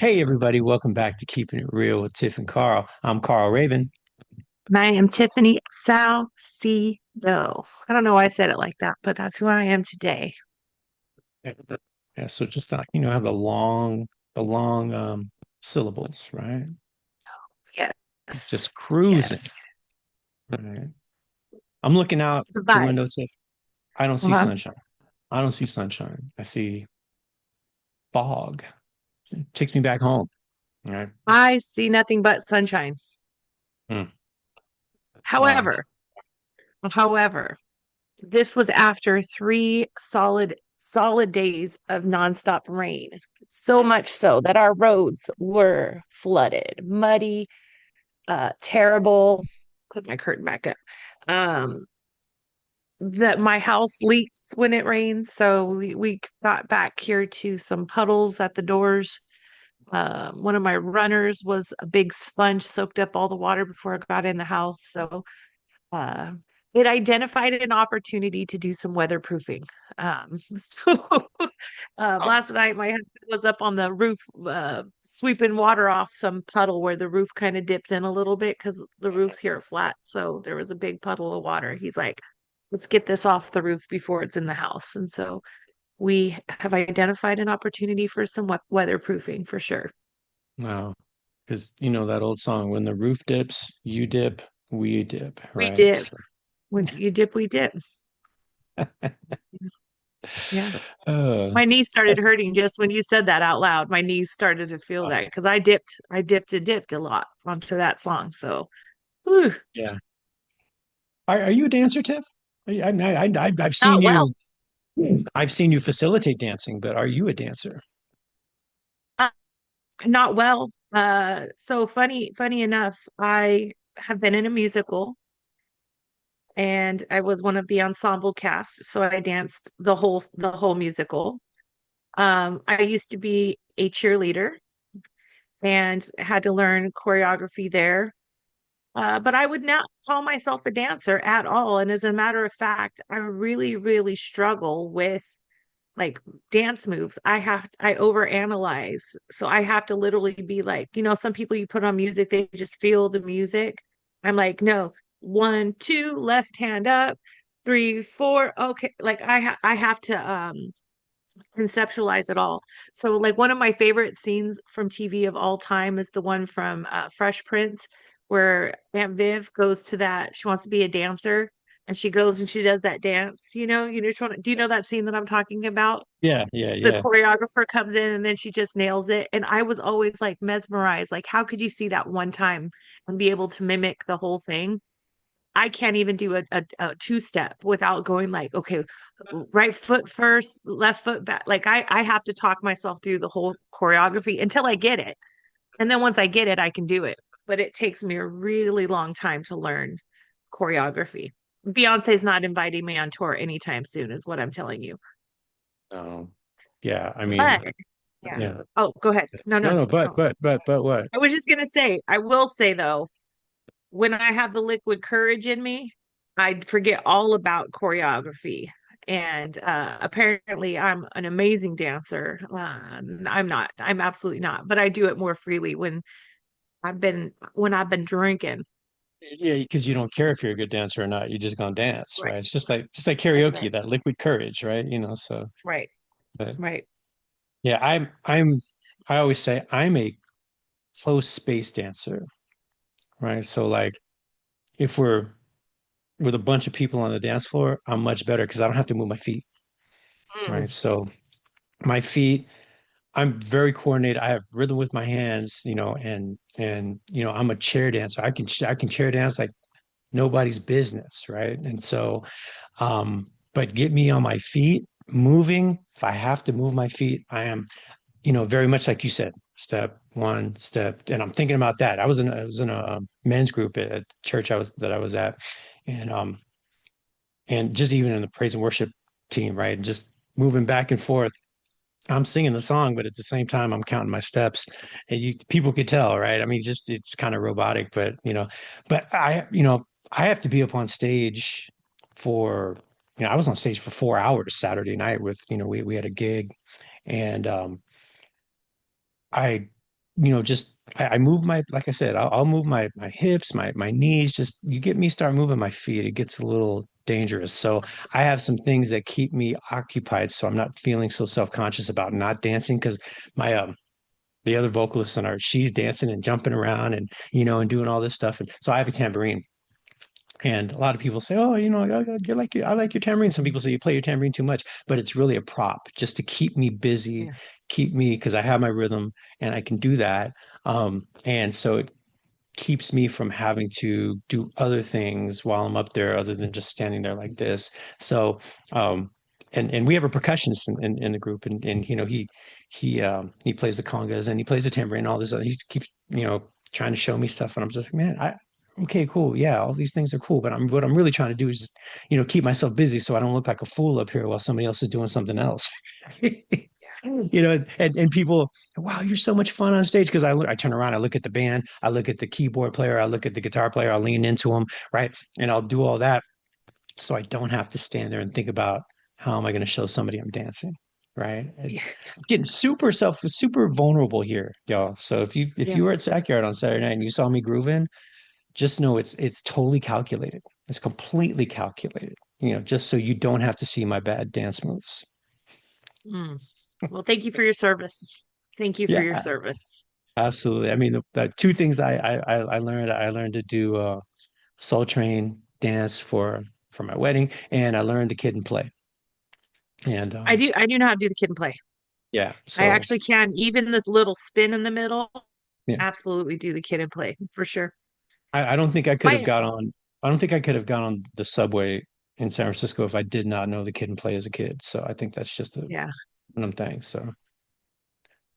Hey, everybody, welcome back to Keeping It Real with Tiff and Carl. I'm Carl Raven. And I am Tiffany Salcido. I don't know why I said it like that, but that's who I am today. Yeah, so just have the long syllables, right? Yes. Just cruising. Yes. Right. I'm looking out The the window, vibes. Tiff. I don't see Uh-huh. sunshine. I don't see sunshine. I see fog. It takes me back home. Right. I see nothing but sunshine. Hmm. Wow. However, however, this was after three solid days of nonstop rain. So much so that our roads were flooded, muddy, terrible. Put my curtain back up. Um, that my house leaks when it rains. So we got back here to some puddles at the doors. One of my runners was a big sponge, soaked up all the water before it got in the house. So uh, it identified an opportunity to do some weatherproofing. So Oh, last night, my husband was up on the roof sweeping water off some puddle where the roof kind of dips in a little bit because the roofs here are flat. So there was a big puddle of water. He's like, let's get this off the roof before it's in the house. And so we have identified an opportunity for some weatherproofing for sure. wow. Because you know that old song, when the roof dips, you dip, we dip, We right? dip. When you dip, we dip. Yeah. Uh, My knees started that's hurting just when you said that out loud. My knees started to feel that because I dipped a lot onto that song. So, whew, yeah. Are you a dancer, Tiff? I've seen not well. I've seen you facilitate dancing, but are you a dancer? Uh, Not well. So funny enough, I have been in a musical and I was one of the ensemble cast. So I danced the whole musical. I used to be a cheerleader and had to learn choreography there. But I would not call myself a dancer at all. And as a matter of fact, I really, really struggle with like dance moves. I overanalyze. So I have to literally be like, some people you put on music, they just feel the music. I'm like, no, one, two, left hand up, three, four. Okay. Like I have to conceptualize it all. So like one of my favorite scenes from TV of all time is the one from Fresh Prince where Aunt Viv goes to that she wants to be a dancer and she goes and she does that dance. Do you know that scene that I'm talking about? Yeah, yeah, The yeah. choreographer comes in and then she just nails it. And I was always like mesmerized. Like, how could you see that one time and be able to mimic the whole thing? I can't even do a two step without going like, okay, right foot first, left foot back. Like I have to talk myself through the whole choreography until I get it. And then once I get it, I can do it. But it takes me a really long time to learn choreography. Beyonce's not inviting me on tour anytime soon, is what I'm telling you. No. Yeah, I mean, But yeah. yeah. Oh, go ahead. No, No, no, no, no. but what? I was just gonna say, I will say though, when I have the liquid courage in me, I forget all about choreography. And apparently, I'm an amazing dancer. I'm not. I'm absolutely not. But I do it more freely when I've been drinking. Yeah, because you don't care if you're a good dancer or not. You're just gonna dance, Right. right? It's just like That's right. karaoke, that liquid courage, right? So Right. but Right. yeah, I always say I'm a close space dancer, right? So like if we're with a bunch of people on the dance floor, I'm much better because I don't have to move my feet, Mm. right? So my feet, I'm very coordinated. I have rhythm with my hands, and I'm a chair dancer. I can chair dance like nobody's business, right? And so, but get me on my feet, moving. If I have to move my feet, I am, very much like you said, step one, step, and I'm thinking about that. I was in a men's group at church I was at, and and just even in the praise and worship team, right? And just moving back and forth. I'm singing the song, but at the same time, I'm counting my steps, and people could tell, right? I mean, just it's kind of robotic, but I have to be up on stage for, I was on stage for 4 hours Saturday night with, we had a gig, and I just I move my, like I said, I'll move my hips, my knees. Just you get me start moving my feet, it gets a little dangerous. So I have some things that keep me occupied, so I'm not feeling so self-conscious about not dancing because my the other vocalist on our she's dancing and jumping around and and doing all this stuff. And so I have a tambourine. And a lot of people say, "Oh, you're like I like your tambourine." Some people say you play your tambourine too much, but it's really a prop just to keep me busy, Yeah. keep me because I have my rhythm and I can do that. And so it keeps me from having to do other things while I'm up there, other than just standing there like this. So, um, and we have a percussionist in the group, and he plays the congas and he plays the tambourine and all this other. He keeps trying to show me stuff, and I'm just like, man, I okay, cool, yeah, all these things are cool, but what I'm really trying to do is just, keep myself busy so I don't look like a fool up here while somebody else is doing something else. And people, wow, you're so much fun on stage because I turn around, I look at the band, I look at the keyboard player, I look at the guitar player, I lean into them, right? And I'll do all that so I don't have to stand there and think about how am I going to show somebody I'm dancing, right? And Yeah. I'm getting super vulnerable here, y'all. So if Yeah. you were at Sackyard on Saturday night and you saw me grooving, just know it's totally calculated. It's completely calculated, just so you don't have to see my bad dance moves. Mm. Well, thank you for your service. Thank you for your Yeah, service. absolutely. I mean, the two things I learned to do Soul Train dance for my wedding, and I learned the kid and play. And I do know how to do the kid and play. yeah, I so actually can. Even this little spin in the middle, yeah, absolutely do the kid and play for sure. I don't think I could have My got on. I don't think I could have gone on the subway in San Francisco if I did not know the kid and play as a kid. So I think that's just a Yeah. one of them things. So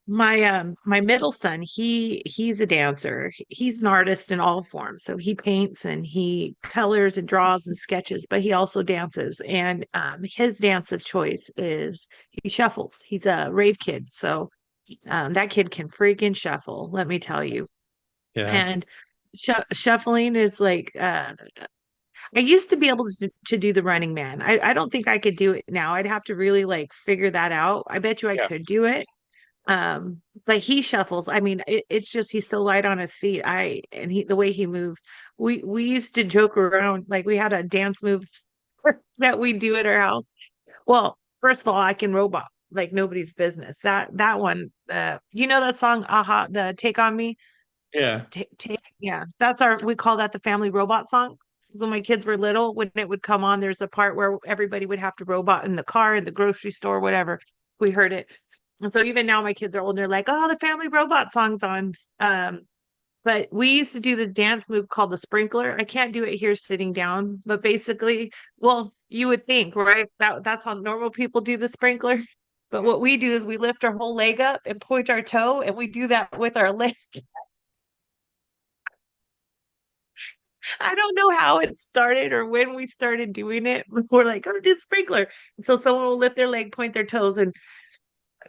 My middle son, he's a dancer. He's an artist in all forms. So he paints and he colors and draws and sketches, but he also dances. And his dance of choice is he shuffles. He's a rave kid. So that kid can freaking shuffle, let me tell you. yeah, And shuffling is like I used to be able to do the running man. I don't think I could do it now. I'd have to really like figure that out. I bet you I yeah, could do it. But he shuffles. I mean, it's just he's so light on his feet. And he the way he moves. We used to joke around like we had a dance move that we do at our house. Well, first of all, I can robot like nobody's business. That one, you know that song, Aha, the Take on Me? yeah, Yeah, that's our we call that the family robot song. So when my kids were little, when it would come on, there's a part where everybody would have to robot in the car, in the grocery store, whatever. We heard it. And so even now my kids are older, like, oh, the family robot song's on. But we used to do this dance move called the sprinkler. I can't do it here sitting down, but basically, well, you would think, right? That's how normal people do the sprinkler. But what we do is we lift our whole leg up and point our toe, and we do that with our leg. I don't know how it started or when we started doing it. We're like, go do the sprinkler. And so someone will lift their leg, point their toes, and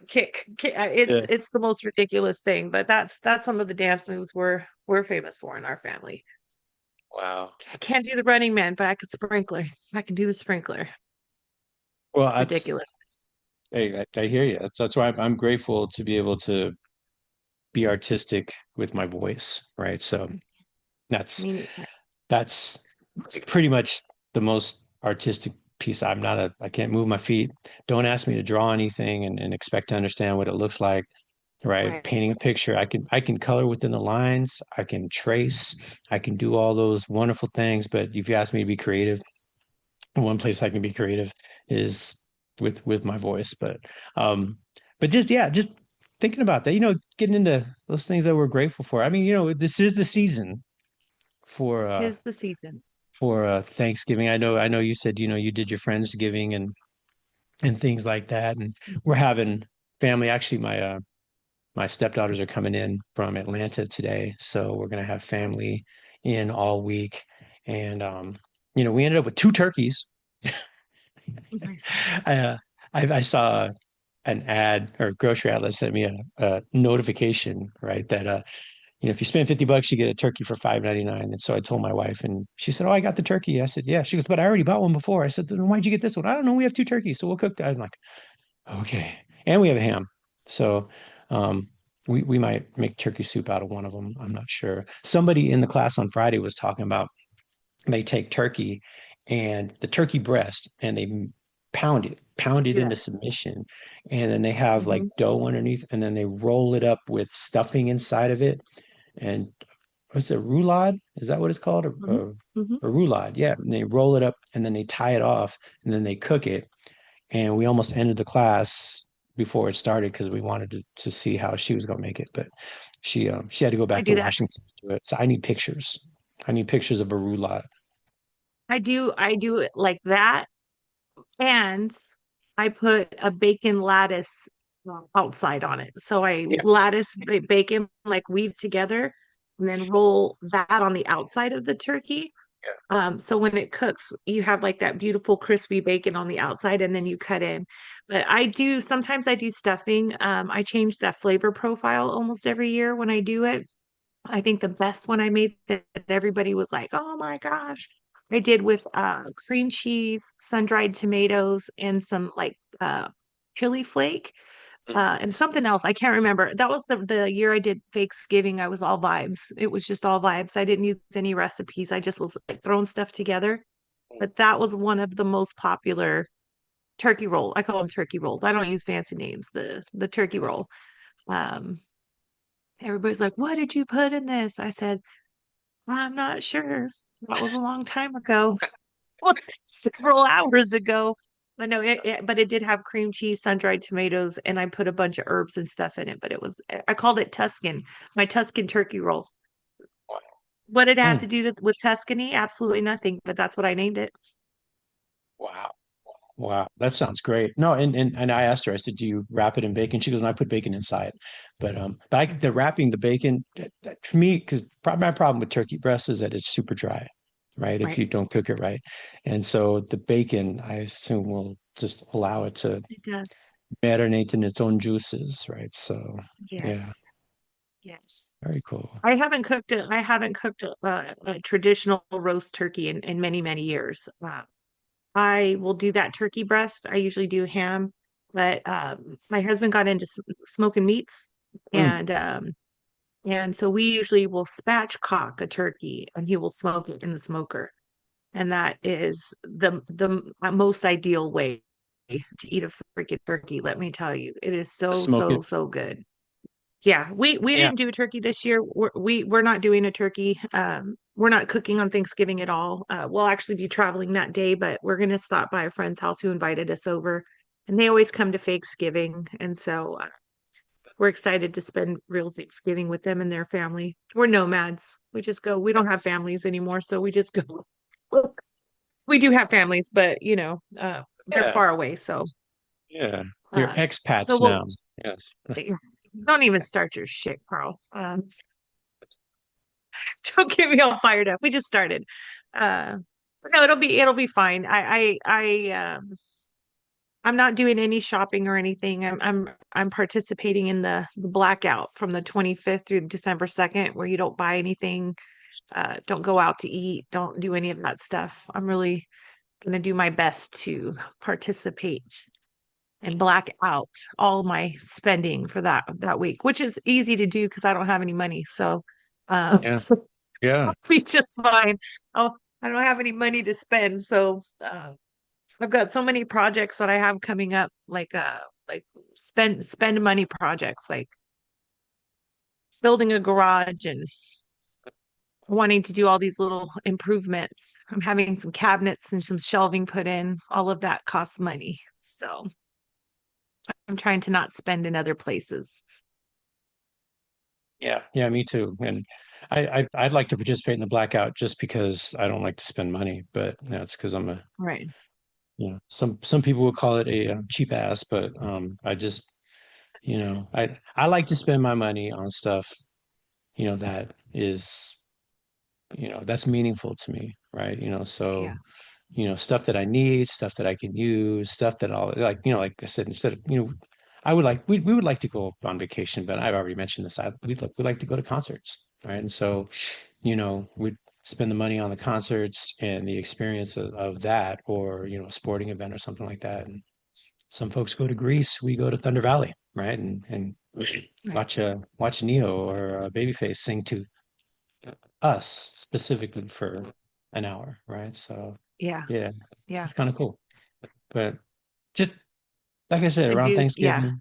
kick. It's yeah. it's the most ridiculous thing, but that's some of the dance moves we're famous for in our family. Wow. I can't do the running man, but I could sprinkler. I can do the sprinkler. Well, It's ridiculous. hey, I hear you. That's why I'm grateful to be able to be artistic with my voice, right? So that's Me, that's pretty much the most artistic piece. I can't move my feet. Don't ask me to draw anything and expect to understand what it looks like, right? right. Painting a picture, I can color within the lines, I can trace, I can do all those wonderful things. But if you ask me to be creative, one place I can be creative is with my voice. Um, but just yeah, just thinking about that, getting into those things that we're grateful for. I mean, this is the season for uh 'Tis the season. Thanksgiving. I know you said, you did your Friendsgiving and things like that. And we're having family. Actually, my stepdaughters are coming in from Atlanta today, so we're gonna have family in all week. And we ended up with two turkeys. Nice. I I saw an ad or grocery outlet sent me a notification, right? That if you spend $50, you get a turkey for 5.99. And so I told my wife, and she said, "Oh, I got the turkey." I said, "Yeah." She goes, "But I already bought one before." I said, "Then why'd you get this one?" "I don't know. We have two turkeys, so we'll cook that." I'm like, "Okay." And we have a ham. So, um, we might make turkey soup out of one of them. I'm not sure. Somebody in the class on Friday was talking about they take turkey and the turkey breast and they pound it Do into that. submission, and then they have like Hmm. dough underneath, and then they roll it up with stuffing inside of it. And what's it, roulade? Is that what it's called? Hmm. Hmm. A roulade, yeah. And they roll it up and then they tie it off and then they cook it. And we almost ended the class before it started because we wanted to see how she was going to make it, but she had to go I back to do that. Washington to do it. So I need pictures. I need pictures of a roulade. I do it like that. And I put a bacon lattice outside on it. So I Yeah. lattice bacon, like weave together, and then roll that on the outside of the turkey. So when it cooks, you have like that beautiful crispy bacon on the outside, and then you cut in. But sometimes I do stuffing. I change that flavor profile almost every year when I do it. I think the best one I made that everybody was like, "Oh my gosh." I did with cream cheese, sun-dried tomatoes, and some like chili flake, Yeah. and something else. I can't remember. That was the year I did Thanksgiving. I was all vibes. It was just all vibes. I didn't use any recipes. I just was like throwing stuff together. But that was one of the most popular turkey roll. I call them turkey rolls. I don't use fancy names. The turkey roll. Um, Everybody's like, "What did you put in this?" I said, "I'm not sure. That was a long time ago. Was several hours ago." But no, but it did have cream cheese, sun-dried tomatoes, and I put a bunch of herbs and stuff in it. But I called it Tuscan, my Tuscan turkey roll. What did it have Mm. to do with Tuscany? Absolutely nothing, but that's what I named it. Wow. Wow. That sounds great. No, and I asked her, I said, do you wrap it in bacon? She goes, no, I put bacon inside. The wrapping the bacon, for me, because my problem with turkey breast is that it's super dry, right? If Right. you don't cook it right. And so the bacon, I assume, will just allow it to It does. marinate in its own juices, right? So yeah, Yes. Yes. very cool. I haven't cooked a traditional roast turkey in many, many years. I will do that turkey breast. I usually do ham, but my husband got into smoking meats, Mm. and so we usually will spatchcock a turkey, and he will smoke it in the smoker, and that is the most ideal way to eat a freaking turkey. Let me tell you, it is so Smoke it. so good. Yeah, we Yeah. didn't do a turkey this year. We're not doing a turkey. We're not cooking on Thanksgiving at all. We'll actually be traveling that day, but we're gonna stop by a friend's house who invited us over, and they always come to Thanksgiving, and so we're excited to spend real Thanksgiving with them and their family. We're nomads. We just go. We don't have families anymore, so we just go. We do have families, but they're Yeah. far away. So, Yeah. You're uh, so expats we'll now. Yes. don't even start your shit, Carl. Don't get me all fired up. We just started. But no, it'll be fine. I'm not doing any shopping or anything. I'm participating in the blackout from the 25th through December 2nd, where you don't buy anything, don't go out to eat, don't do any of that stuff. I'm really gonna do my best to participate and black out all my spending for that week, which is easy to do because I don't have any money. So Yeah. Yeah. be just fine. Oh, I don't have any money to spend, so I've got so many projects that I have coming up, like spend money projects, like building a garage and wanting to do all these little improvements. I'm having some cabinets and some shelving put in. All of that costs money, so I'm trying to not spend in other places. Yeah, yeah, me too. And I'd like to participate in the blackout just because I don't like to spend money, but it's because I'm a Right. some people would call it a cheap ass, but I just I like to spend my money on stuff that is that's meaningful to me, right? Yeah. So stuff that I need, stuff that I can use, stuff that I'll like, like I said, instead of, we would like to go on vacation, but I've already mentioned this. We like to go to concerts, right? And so, we'd spend the money on the concerts and the experience of that, or, a sporting event or something like that. And some folks go to Greece, we go to Thunder Valley, right? And Right. Watch Neo or Babyface sing to us specifically for an hour, right? So Yeah. yeah, Yeah. it's kind of cool. But just like I said, I around do. Yeah. Thanksgiving,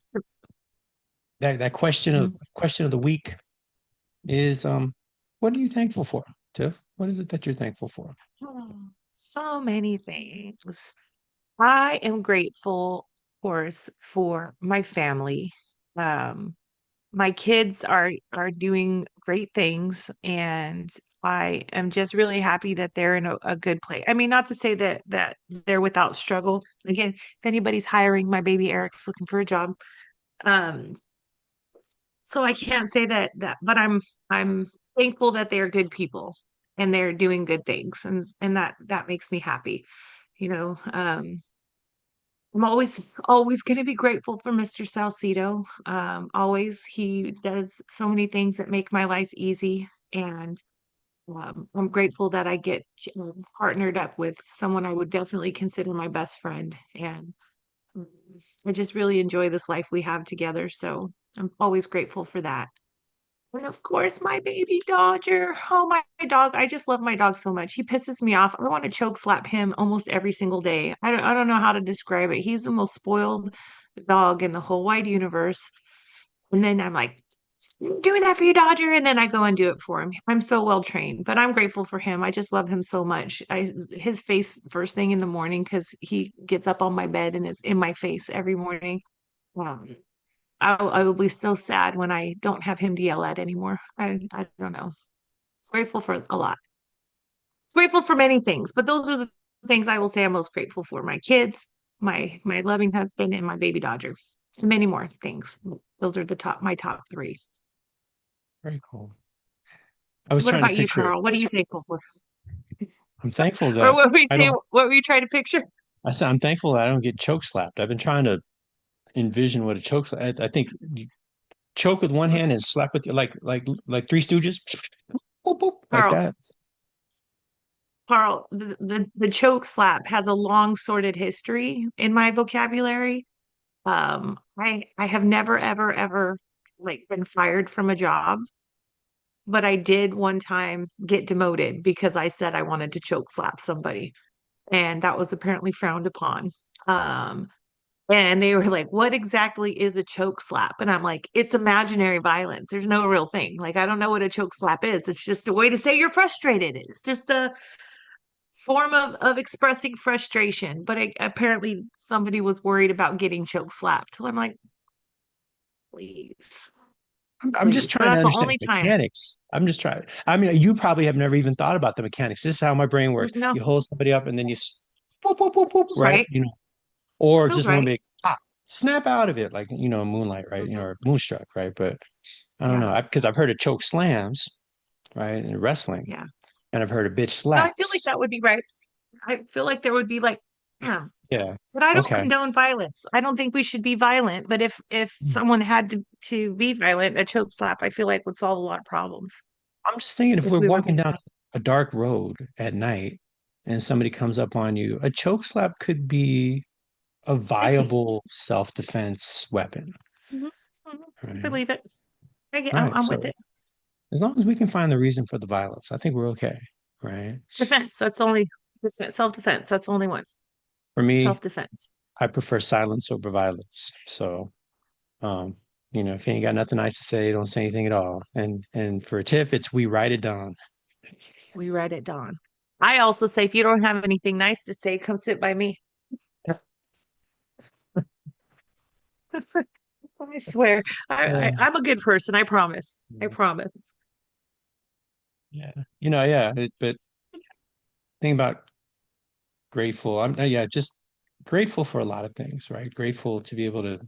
that Mhm. question of the week is what are you thankful for, Tiff? What is it that you're thankful for? Oh, so many things. I am grateful, of course, for my family. Um, my kids are doing great things, and I am just really happy that they're in a good place. I mean, not to say that they're without struggle. Again, if anybody's hiring, my baby Eric's looking for a job. Um, so I can't say that, but I'm thankful that they're good people and they're doing good things, and that makes me happy. You know, I'm always going to be grateful for Mr. Salcedo. Always, he does so many things that make my life easy, and I'm grateful that I get partnered up with someone I would definitely consider my best friend, and um, I just really enjoy this life we have together. So I'm always grateful for that. And of course, my baby Dodger. Oh, my dog. I just love my dog so much. He pisses me off. I want to choke slap him almost every single day. I don't know how to describe it. He's the most spoiled dog in the whole wide universe. And then I'm like, doing that for you, Dodger. And then I go and do it for him. I'm so well trained, but I'm grateful for him. I just love him so much. His face first thing in the morning because he gets up on my bed and it's in my face every morning. Um, I will be so sad when I don't have him to yell at anymore. I don't know. Grateful for a lot. Grateful for many things, but those are the things I will say I'm most grateful for. My kids, my loving husband, and my baby Dodger. And many more things. Those are my top three. Very cool. I was What trying to about you, picture. Carl? What are you thankful for? I'm thankful Or that what we I say, don't. what were you trying to picture? I said I'm thankful that I don't get choke slapped. I've been trying to envision what a choke. I think you choke with one hand and slap with like Three Stooges, boop, boop, like Carl, that. Carl, the choke slap has a long sordid history in my vocabulary. I have never, ever, ever like been fired from a job, but I did one time get demoted because I said I wanted to choke slap somebody, and that was apparently frowned upon. Um, and they were like, "What exactly is a choke slap?" And I'm like, "It's imaginary violence. There's no real thing. Like, I don't know what a choke slap is. It's just a way to say you're frustrated. It's just a form of expressing frustration." But apparently, somebody was worried about getting choke slapped. I'm like, please. I'm just Please. But trying to that's the understand only time. mechanics. I'm just trying. I mean, you probably have never even thought about the mechanics. This is how my brain works. No, You hold somebody up and then whoop, whoop, whoop, whoop, feels right? right. You know, or Feels just one right. big pop, snap out of it, like Moonlight, right? Hmm. Or Moonstruck, right? But I don't Yeah. know because I've heard of choke slams, right, in wrestling, Yeah. and I've heard of bitch No, I feel like slaps. that would be right. I feel like there would be like, yeah. Yeah. But I don't Okay. condone violence. I don't think we should be violent. But if someone had to be violent, a choke slap, I feel like would solve a lot of problems I'm just thinking if if we're we were walking gonna down have a dark road at night and somebody comes up on you, a choke slap could be a safety. viable self-defense weapon, Hmm. Hmm. I right? believe it. Right. I'm with So it. as long as we can find the reason for the violence, I think we're okay, right? Defense. That's the only self-defense. That's the only one. For me, Self-defense. I prefer silence over violence. So, um, if you ain't got nothing nice to say, don't say anything at all. And for Tiff, it's we write it down. We read it, Dawn. I also say if you don't have anything nice to say, come sit by me. I swear. Uh, I'm a good person. I promise. I promise. yeah, yeah. But think about grateful. Yeah, just grateful for a lot of things, right? Grateful to be able to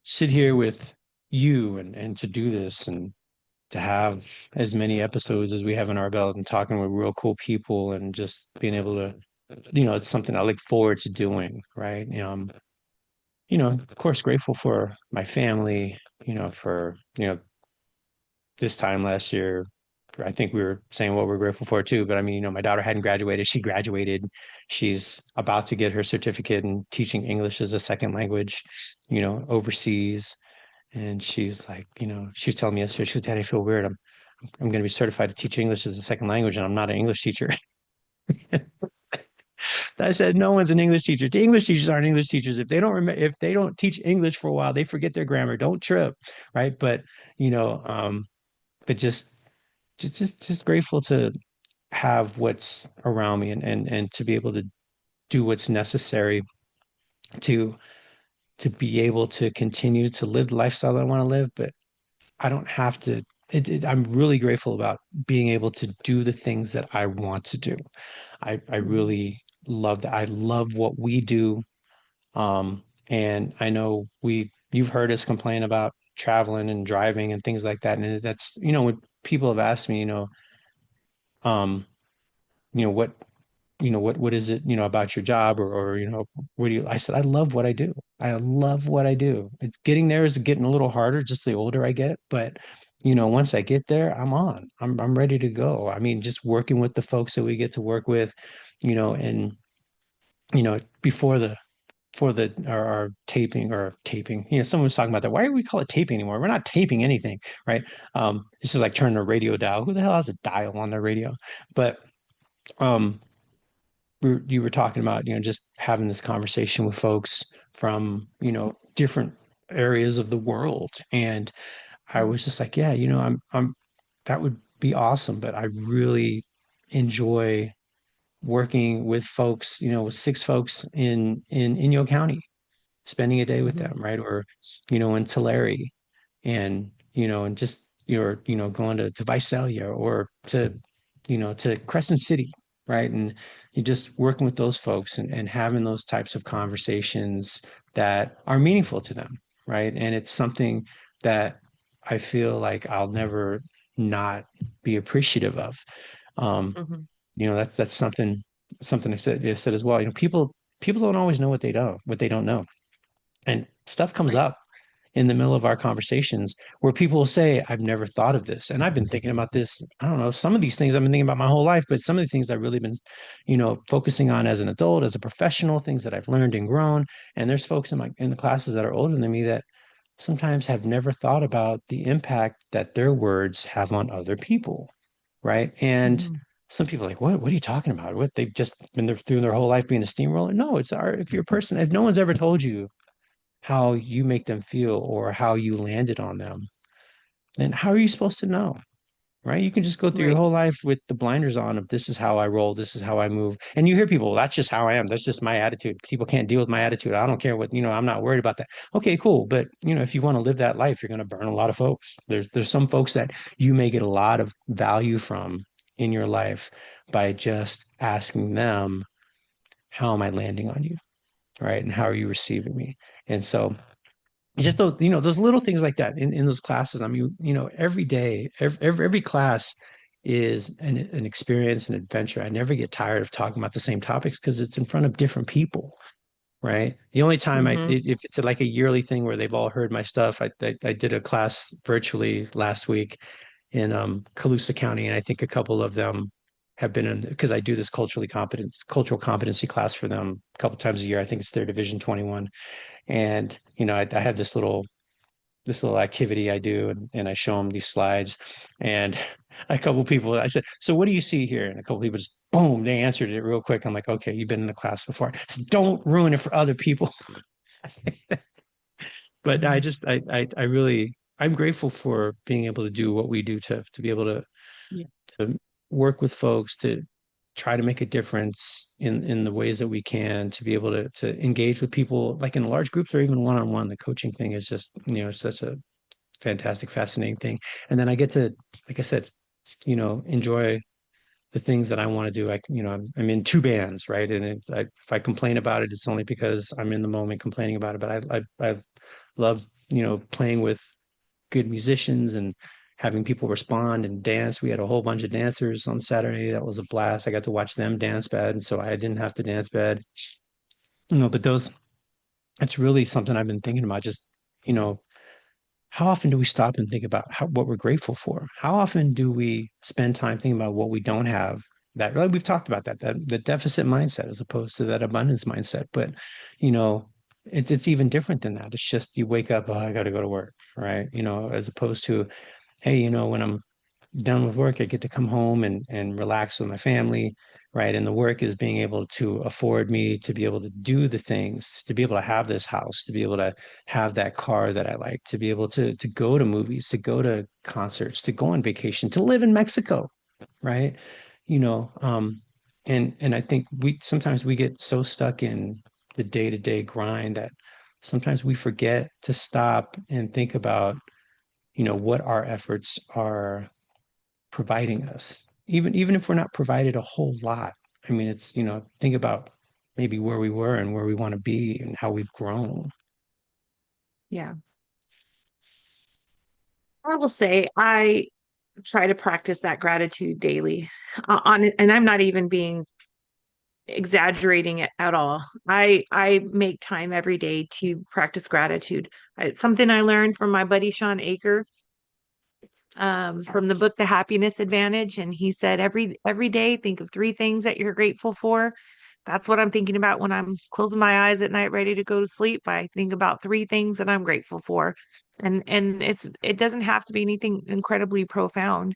sit here with you and to do this and to have as many episodes as we have in our belt and talking with real cool people and just being able to, it's something I look forward to doing, right? Of course, grateful for my family, for, this time last year, I think we were saying what we're grateful for too. But I mean, my daughter hadn't graduated. She graduated. She's about to get her certificate in teaching English as a second language, overseas. And she's like, she was telling me yesterday, she was, Daddy, I feel weird. I'm going to be certified to teach English as a second language, and I'm not an English teacher. I said, no one's an English teacher. The English teachers aren't English teachers. If they don't remember, if they don't teach English for a while, they forget their grammar. Don't trip, right? But you know, um, but just grateful to have what's around me and to be able to do what's necessary to to be able to continue to live the lifestyle that I want to live. But I don't have to. I'm really grateful about being able to do the things that I want to do. I Mhm. really love that. I love what we do. And I know you've heard us complain about traveling and driving and things like that. And that's, when people have asked me, um, what, what is it, about your job or, what do you, I said, I love what I do. I love what I do. It's getting there is getting a little harder just the older I get, but once I get there, I'm on. I'm ready to go. I mean, just working with the folks that we get to work with, and before our taping, someone was talking about that. Why do we call it taping anymore? We're not taping anything, right? It's just like turning a radio dial. Who the hell has a dial on their radio? But um, you were talking about, just having this conversation with folks from, different areas of the world. And I was just like, yeah, that would be awesome. But I really enjoy working with folks, with six folks in Inyo County, spending a day with Mhm. them, right? Or, in Tulare and just going to Visalia or to Crescent City, right? And you just working with those folks and having those types of conversations that are meaningful to them, right? And it's something that I feel like I'll never not be appreciative of. Um, Mhm. that's something I said as well. People don't always know what they don't know. And stuff comes Right. up in the middle of our conversations where people will say, I've never thought of this. And I've been thinking about this. I don't know, some of these things I've been thinking about my whole life, but some of the things I've really been, focusing on as an adult, as a professional, things that I've learned and grown. And there's folks in the classes that are older than me that sometimes have never thought about the impact that their words have on other people. Right. And Mhm. some people are like, what are you talking about? What they've just been through their whole life being a steamroller? No, if you're a person, if no one's ever told you how you make them feel or how you landed on them, then how are you supposed to know? Right? You can just go through your Right. whole life with the blinders on of this is how I roll, this is how I move. And you hear people, well, that's just how I am. That's just my attitude. People can't deal with my attitude. I don't care what, I'm not worried about that. Okay, cool. But if you want to live that life, you're going to burn a lot of folks. There's some folks that you may get a lot of value from in your life by just asking them, how am I landing on you? Right. And how are you receiving me? And so just those little things like that in those classes. I mean, every day, every class is an experience, an adventure. I never get tired of talking about the same topics because it's in front of different people, right? The only time Mhm. if it's like a yearly thing where they've all heard my stuff, I did a class virtually last week in Colusa County, and I think a couple of them have been in because I do this cultural competency class for them a couple times a year. I think it's their Division 21, and I have this little activity I do, and I show them these slides, and a couple people, I said, so what do you see here? And a couple people just boom, they answered it real quick. I'm like, okay, you've been in the class before. So don't ruin it for other people. But I Mhm. just I really I'm grateful for being able to do what we do to be able Yeah. to work with folks to try to make a difference in the ways that we can to be able to engage with people like in large groups or even one-on-one. The coaching thing is just such a fantastic, fascinating thing. And then I get to, like I said, enjoy the things that I want to do. I'm in two bands, right? And if I complain about it, it's only because I'm in the moment complaining about it. But I love, playing with good musicians and having people respond and dance. We had a whole bunch of dancers on Saturday. That was a blast. I got to watch them dance bad. And so I didn't have to dance bad, but that's really something I've been thinking about. Just, you know, how often do we stop and think about what we're grateful for? How often do we spend time thinking about what we don't have? That really, we've talked about that the deficit mindset as opposed to that abundance mindset. But, you know, it's even different than that. It's just you wake up, oh, I got to go to work, right? As opposed to, hey, when I'm done with work, I get to come home and relax with my family, right? And the work is being able to afford me to be able to do the things, to be able to have this house, to be able to have that car that I like, to be able to go to movies, to go to concerts, to go on vacation, to live in Mexico, right? You know, um, and I think we sometimes we get so stuck in the day-to-day grind that sometimes we forget to stop and think about, what our efforts are providing us, even if we're not provided a whole lot. I mean, it's, think about maybe where we were and where we want to be and how we've grown. Yeah. I will say I try to practice that gratitude daily. And I'm not even being exaggerating it at all. I make time every day to practice gratitude. It's something I learned from my buddy Sean Aker, from the book The Happiness Advantage, and he said every day think of three things that you're grateful for. That's what I'm thinking about when I'm closing my eyes at night ready to go to sleep. I think about three things that I'm grateful for. And it doesn't have to be anything incredibly profound.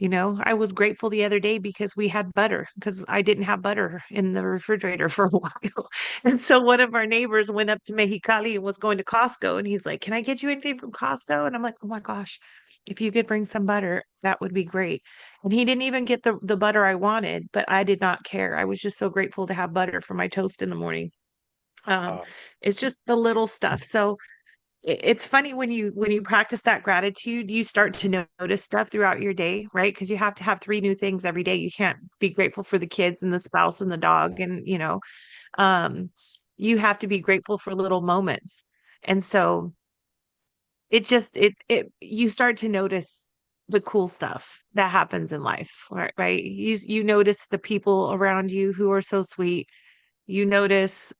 I was grateful the other day because we had butter, because I didn't have butter in the refrigerator for a while. And so one of our neighbors went up to Mexicali and was going to Costco, and he's like, "Can I get you anything from Costco?" And I'm like, "Oh my gosh, if you could bring some butter, that would be great." And he didn't even get the butter I wanted, but I did not care. I was just so grateful to have butter for my toast in the morning. Um, Uh, it's just the little stuff. So it's funny when you practice that gratitude, you start to notice stuff throughout your day, right? Because you have to have three new things every day. You can't be grateful for the kids and the spouse and the dog, and um, you have to be grateful for little moments. And so it just it you start to notice the cool stuff that happens in life, right? You notice the people around you who are so sweet. You notice,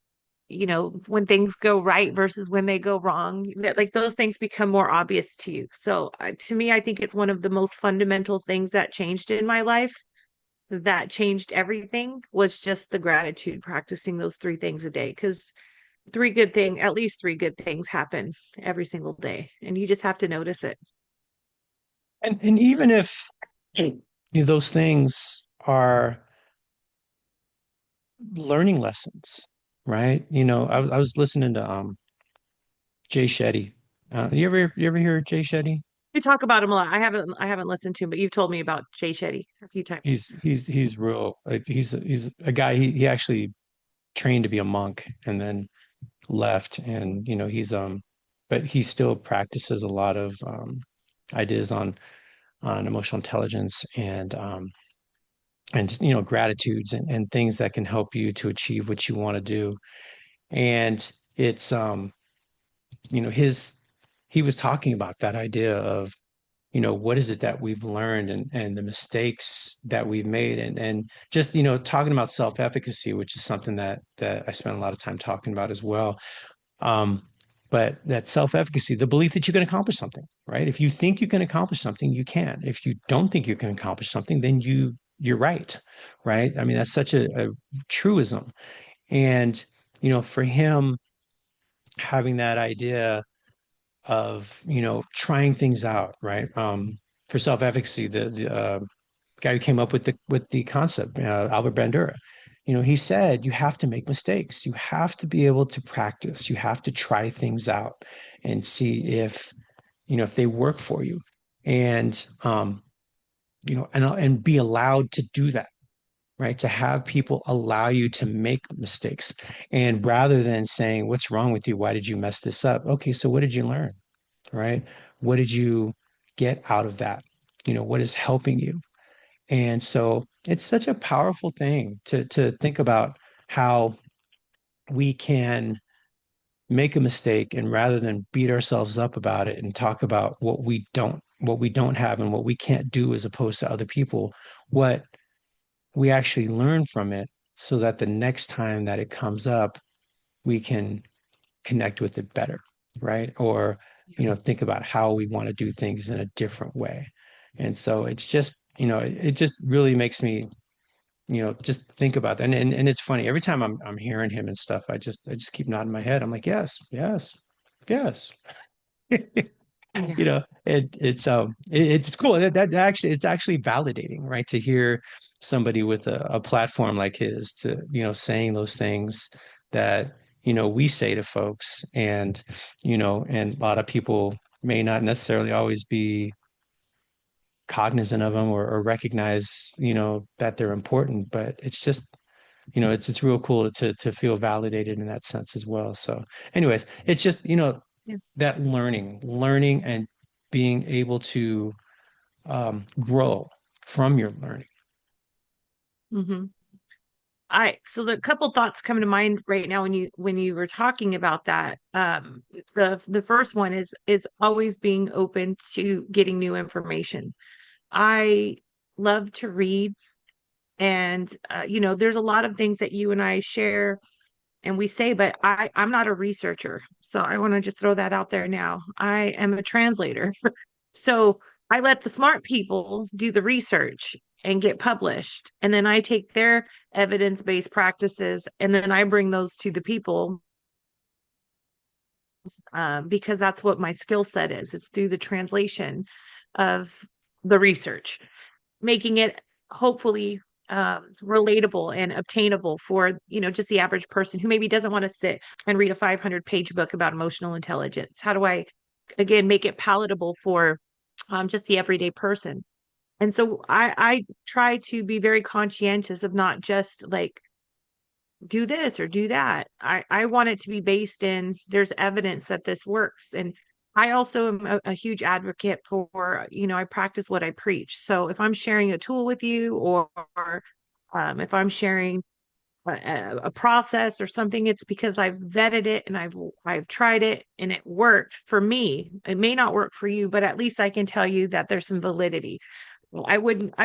when things go right versus when they go wrong, that like those things become more obvious to you. So to me, I think it's one of the most fundamental things that changed in my life, that changed everything, was just the gratitude, practicing those three things a day. Because at least three good things happen every single day, and you just have to notice it. and even if those things are learning lessons, right? I was listening to Jay Shetty. You ever hear Jay Shetty? We talk about him a lot. I haven't listened to him, but you've told me about Jay Shetty a few times. He's real. Like, he's a guy. He actually trained to be a monk and then left, and but he still practices a lot of ideas on emotional intelligence and just gratitudes and things that can help you to achieve what you want to do. And it's his he was talking about that idea of, what is it that we've learned and the mistakes that we've made, and just talking about self-efficacy, which is something that I spent a lot of time talking about as well. um, but that self-efficacy, the belief that you can accomplish something, right? If you think you can accomplish something, you can. If you don't think you can accomplish something, then you're right? I mean, that's such a truism. And for him, having that idea of trying things out, right? For self-efficacy, the guy who came up with the concept, Albert Bandura, he said you have to make mistakes, you have to be able to practice, you have to try things out and see if they work for you, and and be allowed to do that, right? To have people allow you to make mistakes. And rather than saying, what's wrong with you? Why did you mess this up? Okay, so what did you learn? Right? What did you get out of that? What is helping you? And so it's such a powerful thing to think about how we can make a mistake, and rather than beat ourselves up about it and talk about what we don't have and what we can't do as opposed to other people, what we actually learn from it, so that the next time that it comes up, we can connect with it better, right? Or, think about how we want to do things in a different way. And so it's just, it just really makes me, just think about that. And it's funny. Every time I'm hearing him and stuff, I just keep nodding my head. I'm like, yes, yes, yes. Yeah. It's cool. That actually it's actually validating, right? To hear somebody with a platform like his to, saying those things that, we say to folks, and a lot of people may not necessarily always be cognizant of them, or recognize, that they're important, but it's just, it's real cool to feel validated in that sense as well. So anyways, it's just, Yeah. that learning and being able to grow from your learning. Hmm. So the couple thoughts come to mind right now when you were talking about that. The first one is always being open to getting new information. I love to read, and there's a lot of things that you and I share and we say, but I'm not a researcher. So I want to just throw that out there now. I am a translator. So I let the smart people do the research and get published. And then I take their evidence-based practices and then I bring those to the people, because that's what my skill set is. It's through the translation of the research, making it hopefully relatable and obtainable for just the average person who maybe doesn't want to sit and read a 500-page book about emotional intelligence. How do I again make it palatable for just the everyday person? And so I try to be very conscientious of not just like do this or do that. I want it to be based in there's evidence that this works. And I also am a huge advocate for, I practice what I preach. So if I'm sharing a tool with you, or if I'm sharing a process or something, it's because I've vetted it and I've tried it and it worked for me. It may not work for you, but at least I can tell you that there's some validity. Well, I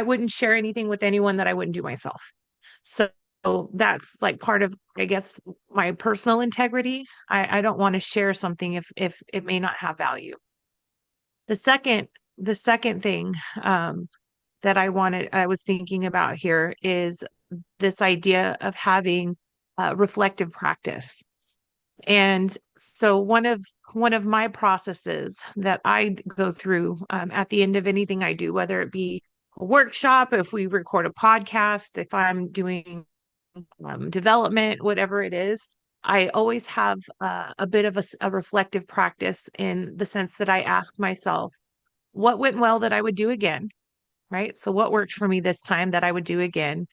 wouldn't share anything with anyone that I wouldn't do myself. So that's like part of, I guess, my personal integrity. I don't want to share something if it may not have value. The second the second thing that I was thinking about here is this idea of having reflective practice. And so one of my processes that I go through at the end of anything I do, whether it be a workshop, if we record a podcast, if I'm doing development, whatever it is, I always have a bit of a reflective practice in the sense that I ask myself, what went well that I would do again, right? So what worked for me this time that I would do again?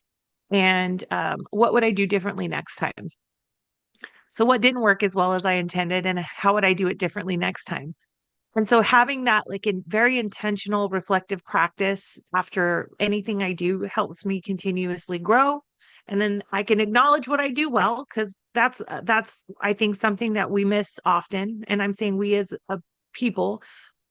And what would I do differently next time? So what didn't work as well as I intended, and how would I do it differently next time? And so having that like in very intentional reflective practice after anything I do helps me continuously grow. And then I can acknowledge what I do well, because that's I think something that we miss often. And I'm saying we as a people,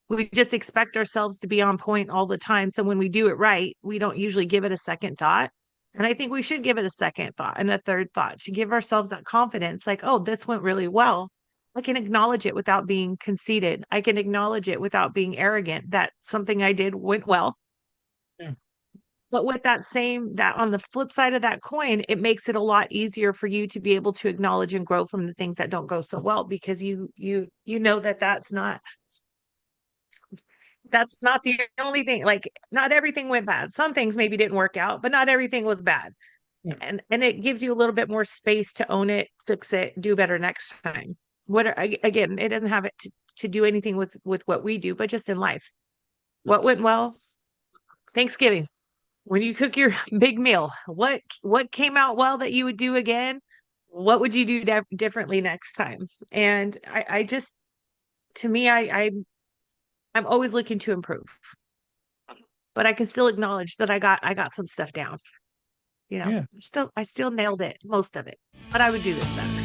we just expect ourselves to be on point all the time. So when we do it right, we don't usually give it a second thought. And I think we should give it a second thought and a third thought to give ourselves that confidence, like, oh, this went really well. I can acknowledge it without being conceited. I can acknowledge it without being arrogant that something I did went well. Yeah. But with that on the flip side of that coin, it makes it a lot easier for you to be able to acknowledge and grow from the things that don't go so well, because you know that that's not the only thing. Like, not everything went bad. Some things maybe didn't work out, but not everything was bad. Yeah. And it gives you a little bit more space to own it, fix it, do better next time. Again, it doesn't have it to do anything with what we do, but just in life. What went well? Thanksgiving. When you cook your big meal, what came out well that you would do again? What would you do differently next time? And I just, to me, I'm always looking to improve, but I can still acknowledge that I got some stuff down. Yeah. I still nailed it, most of it, but I would do this better.